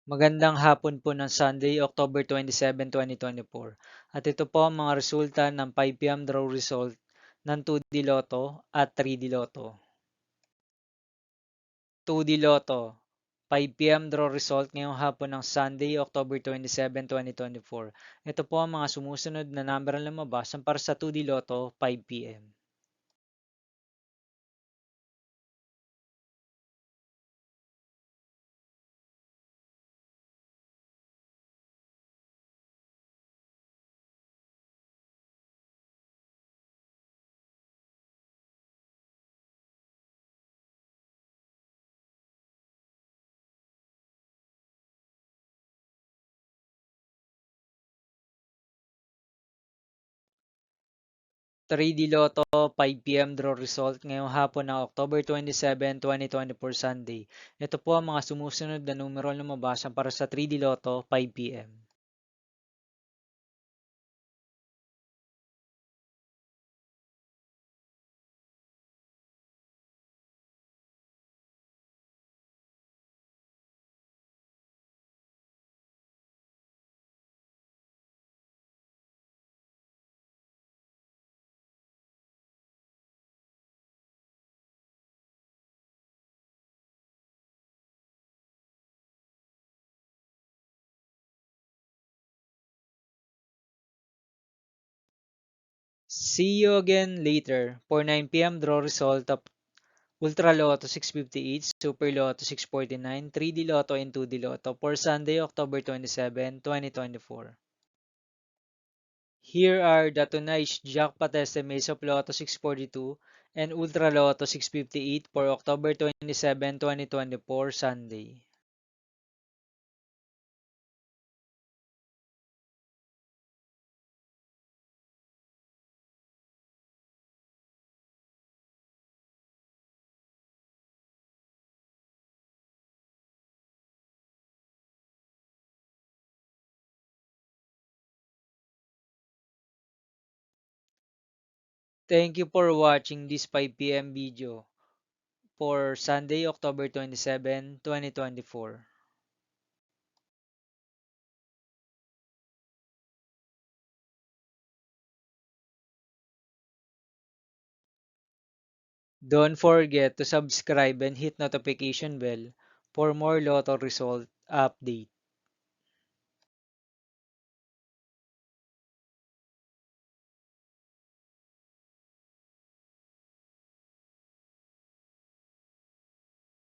Magandang hapon po ng Sunday, October 27, 2024. At ito po ang mga resulta ng 5 PM draw result ng 2D Lotto at 3D Lotto. 2D Lotto, 5 PM draw result ngayong hapon ng Sunday, October 27, 2024. Ito po ang mga sumusunod na number na lumabas para sa 2D Lotto 5 PM. 3D Lotto 5 PM draw result ngayong hapon ng October 27, 2024 Sunday. Ito po ang mga sumusunod na numero na lumabas para sa 3D Lotto 5 PM. See you again later for 9 PM draw result of Ultra Lotto 658, Super Lotto 649, 3D Lotto and 2D Lotto for Sunday, October 27, 2024. Here are the tonight's jackpot estimates of Lotto 642 and Ultra Lotto 658 for October 27, 2024 Sunday. Thank you for watching this 5 PM video for Sunday, October 27, 2024. Don't forget to subscribe and hit notification bell for more Lotto result update.